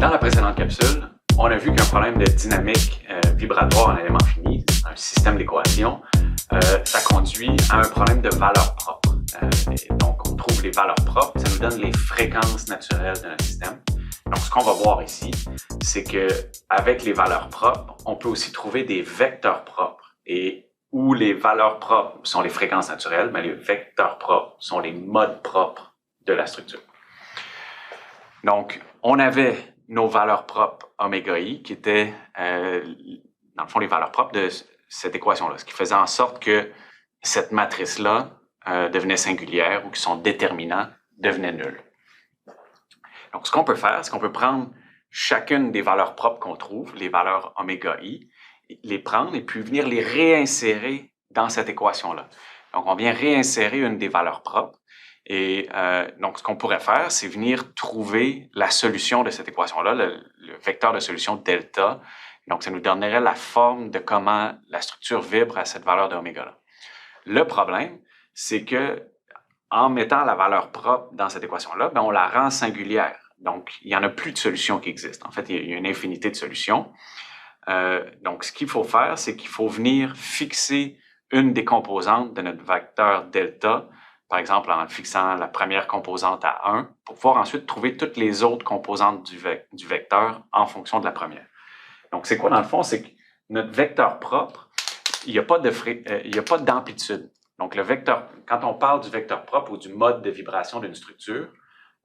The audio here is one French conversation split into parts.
Dans la précédente capsule, on a vu qu'un problème de dynamique vibratoire en élément fini, un système d'équation, ça conduit à un problème de valeurs propres. Et donc, on trouve les valeurs propres, ça nous donne les fréquences naturelles d'un système. Donc, ce qu'on va voir ici, c'est qu'avec les valeurs propres, on peut aussi trouver des vecteurs propres. Et où les valeurs propres sont les fréquences naturelles, mais les vecteurs propres sont les modes propres de la structure. Donc, on avait nos valeurs propres oméga i qui étaient, dans le fond, les valeurs propres de cette équation-là, ce qui faisait en sorte que cette matrice-là devenait singulière ou que son déterminant devenait nul. Donc, ce qu'on peut faire, c'est qu'on peut prendre chacune des valeurs propres qu'on trouve, les valeurs oméga i, les prendre et puis venir les réinsérer dans cette équation-là. Donc, on vient réinsérer une des valeurs propres. Et donc, ce qu'on pourrait faire, c'est venir trouver la solution de cette équation-là, le vecteur de solution delta. Donc, ça nous donnerait la forme de comment la structure vibre à cette valeur de oméga-là. Le problème, c'est que en mettant la valeur propre dans cette équation-là, ben, on la rend singulière. Donc, il n'y en a plus de solutions qui existent. En fait, il y a une infinité de solutions. Donc, ce qu'il faut faire, c'est qu'il faut venir fixer une des composantes de notre vecteur delta, par exemple en fixant la première composante à 1, pour pouvoir ensuite trouver toutes les autres composantes du vecteur en fonction de la première. Donc, c'est quoi dans le fond? C'est que notre vecteur propre, il n'y a pas d'amplitude. Donc, le vecteur, quand on parle du vecteur propre ou du mode de vibration d'une structure,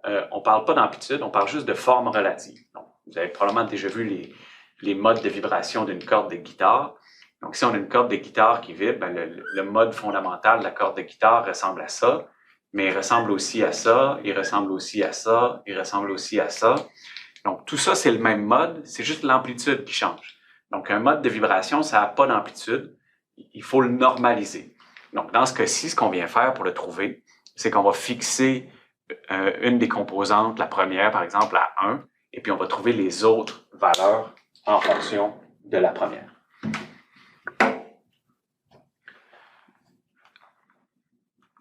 on ne parle pas d'amplitude, on parle juste de forme relative. Donc, vous avez probablement déjà vu les modes de vibration d'une corde de guitare. Donc, si on a une corde de guitare qui vibre, ben le mode fondamental de la corde de guitare ressemble à ça, mais il ressemble aussi à ça, il ressemble aussi à ça, il ressemble aussi à ça. Donc, tout ça, c'est le même mode, c'est juste l'amplitude qui change. Donc, un mode de vibration, ça n'a pas d'amplitude, il faut le normaliser. Donc, dans ce cas-ci, ce qu'on vient faire pour le trouver, c'est qu'on va fixer une des composantes, la première, par exemple, à 1, et puis on va trouver les autres valeurs en fonction de la première.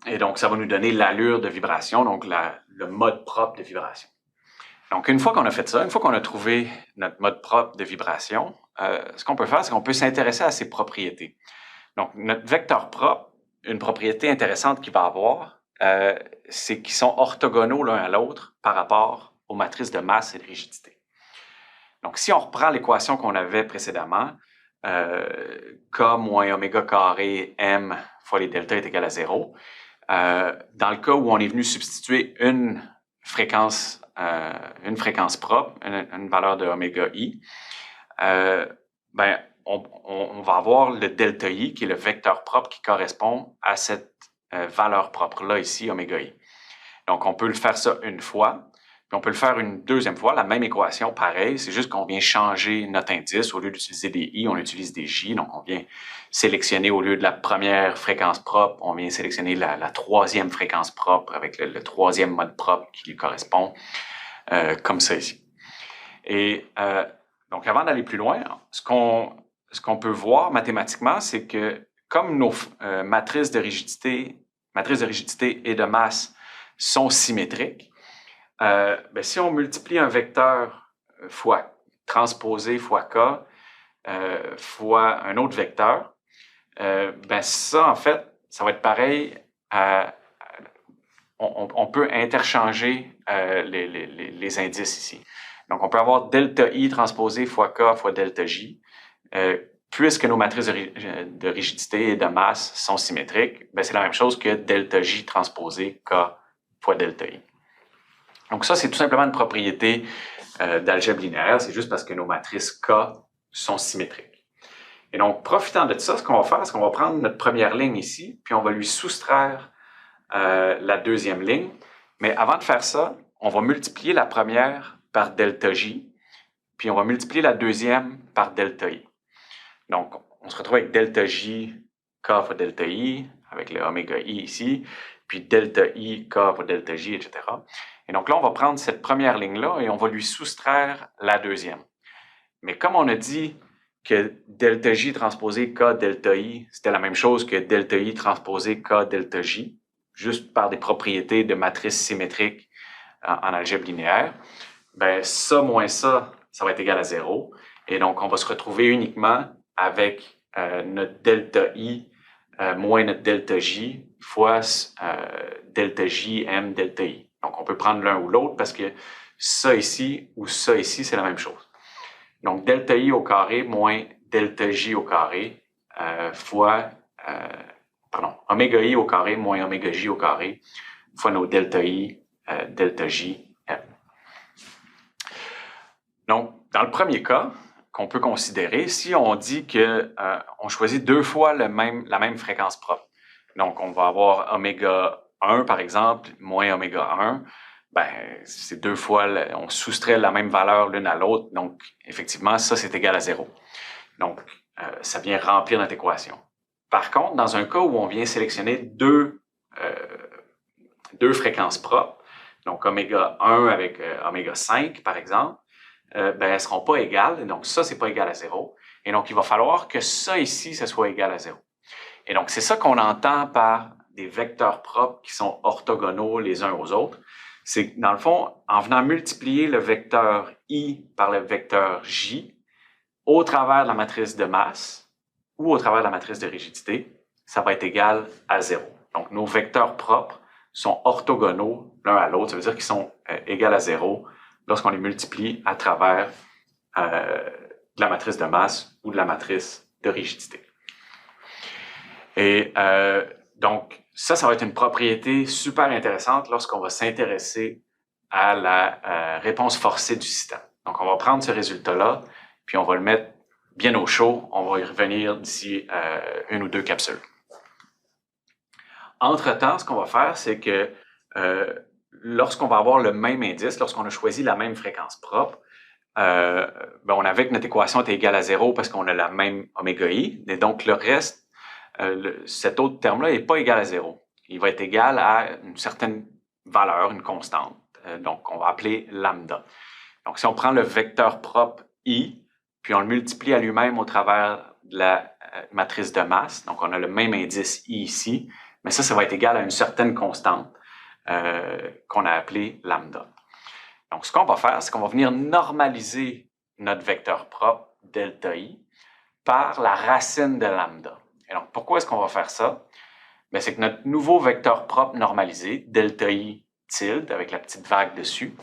Et donc, ça va nous donner l'allure de vibration, donc le mode propre de vibration. Donc, une fois qu'on a fait ça, une fois qu'on a trouvé notre mode propre de vibration, ce qu'on peut faire, c'est qu'on peut s'intéresser à ses propriétés. Donc, notre vecteur propre, une propriété intéressante qu'il va avoir, c'est qu'ils sont orthogonaux l'un à l'autre par rapport aux matrices de masse et de rigidité. Donc, si on reprend l'équation qu'on avait précédemment, K moins oméga carré M fois les delta est égal à 0, dans le cas où on est venu substituer une fréquence propre, une valeur de oméga i, ben, on va avoir le delta i, qui est le vecteur propre qui correspond à cette valeur propre-là ici, oméga i. Donc, on peut le faire ça une fois, puis on peut le faire une deuxième fois, la même équation, pareil, c'est juste qu'on vient changer notre indice. Au lieu d'utiliser des i, on utilise des j. Donc, on vient sélectionner, au lieu de la première fréquence propre, on vient sélectionner la troisième fréquence propre avec le troisième mode propre qui lui correspond, comme ça ici. Et donc, avant d'aller plus loin, ce qu'on peut voir mathématiquement, c'est que comme nos matrices de rigidité et de masse sont symétriques, ben, si on multiplie un vecteur transposé fois k fois un autre vecteur, ben ça, en fait, ça va être pareil. On peut interchanger les indices ici. Donc, on peut avoir delta i transposé fois k fois delta j. Puisque nos matrices de rigidité et de masse sont symétriques, ben c'est la même chose que delta j transposé k fois delta i. Donc ça, c'est tout simplement une propriété d'algèbre linéaire. C'est juste parce que nos matrices K sont symétriques. Et donc, profitant de ça, ce qu'on va faire, c'est qu'on va prendre notre première ligne ici, puis on va lui soustraire la deuxième ligne. Mais avant de faire ça, on va multiplier la première par delta J, puis on va multiplier la deuxième par delta I. Donc, on se retrouve avec delta J, K fois delta I, avec le oméga I ici, puis delta I, K fois delta J, etc. Et donc là, on va prendre cette première ligne-là et on va lui soustraire la deuxième. Mais comme on a dit que delta J transposé K delta I, c'était la même chose que delta I transposé K delta J, juste par des propriétés de matrices symétriques en algèbre linéaire, ben ça moins ça, ça va être égal à 0. Et donc, on va se retrouver uniquement avec notre delta I moins notre delta J fois delta J m delta I. Donc, on peut prendre l'un ou l'autre parce que ça ici ou ça ici, c'est la même chose. Donc, delta I au carré moins delta J au carré fois, oméga I au carré moins oméga J au carré fois nos delta I, delta J, m. Donc, dans le premier cas qu'on peut considérer, si on dit que on choisit deux fois la même fréquence propre, donc on va avoir oméga 1 par exemple moins oméga 1, ben c'est deux fois, on soustrait la même valeur l'une à l'autre, donc effectivement ça c'est égal à 0. Donc ça vient remplir notre équation. Par contre, dans un cas où on vient sélectionner deux fréquences propres, donc oméga 1 avec oméga 5 par exemple, ben, elles ne seront pas égales. Et donc, ça, c'est pas égal à 0. Et donc, il va falloir que ça ici, ça soit égal à 0. Et donc, c'est ça qu'on entend par des vecteurs propres qui sont orthogonaux les uns aux autres. C'est que, dans le fond, en venant multiplier le vecteur I par le vecteur J au travers de la matrice de masse ou au travers de la matrice de rigidité, ça va être égal à 0. Donc, nos vecteurs propres sont orthogonaux l'un à l'autre. Ça veut dire qu'ils sont égaux à 0 lorsqu'on les multiplie à travers de la matrice de masse ou de la matrice de rigidité. Et donc, ça va être une propriété super intéressante lorsqu'on va s'intéresser à la réponse forcée du système. Donc, on va prendre ce résultat-là, puis on va le mettre bien au chaud. On va y revenir d'ici une ou deux capsules. Entre-temps, ce qu'on va faire, c'est que lorsqu'on va avoir le même indice, lorsqu'on a choisi la même fréquence propre, ben on avait que notre équation était égale à 0 parce qu'on a la même oméga I, et donc le reste, cet autre terme-là n'est pas égal à 0. Il va être égal à une certaine valeur, une constante, donc on va appeler lambda. Donc si on prend le vecteur propre I, puis on le multiplie à lui-même au travers de la matrice de masse, donc on a le même indice I ici, mais ça va être égal à une certaine constante qu'on a appelée lambda. Donc, ce qu'on va faire, c'est qu'on va venir normaliser notre vecteur propre, delta I, par la racine de lambda. Et donc, pourquoi est-ce qu'on va faire ça? Bien, c'est que notre nouveau vecteur propre normalisé, delta I tilde, avec la petite vague dessus,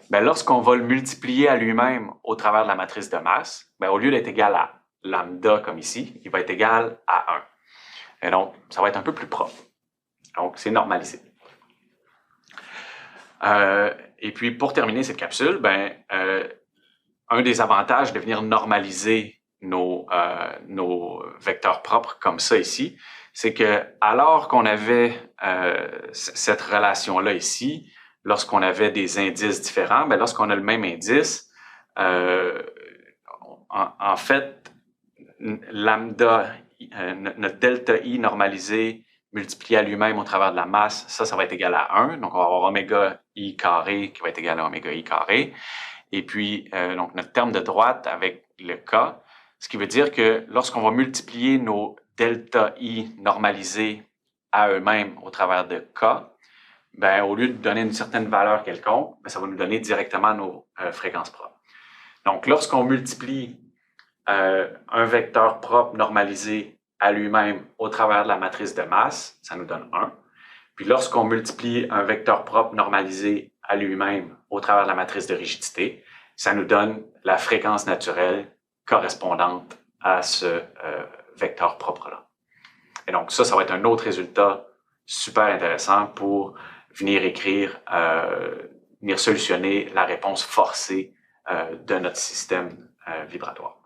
bien, lorsqu'on va le multiplier à lui-même au travers de la matrice de masse, bien, au lieu d'être égal à lambda comme ici, il va être égal à 1. Et donc, ça va être un peu plus propre. Donc, c'est normalisé. Et puis, pour terminer cette capsule, ben, un des avantages de venir normaliser nos vecteurs propres comme ça ici, c'est que alors qu'on avait cette relation-là ici, lorsqu'on avait des indices différents, ben, lorsqu'on a le même indice, en fait, lambda, notre delta I normalisé multiplié à lui-même au travers de la masse, ça va être égal à 1. Donc, on va avoir oméga I carré qui va être égal à oméga I carré. Et puis, donc notre terme de droite avec le K, ce qui veut dire que lorsqu'on va multiplier nos delta I normalisés à eux-mêmes au travers de K, ben, au lieu de donner une certaine valeur quelconque, ben, ça va nous donner directement nos fréquences propres. Donc, lorsqu'on multiplie un vecteur propre normalisé à lui-même au travers de la matrice de masse, ça nous donne 1. Puis lorsqu'on multiplie un vecteur propre normalisé à lui-même au travers de la matrice de rigidité, ça nous donne la fréquence naturelle correspondante à ce vecteur propre-là. Et donc ça va être un autre résultat super intéressant pour venir écrire, venir solutionner la réponse forcée de notre système vibratoire.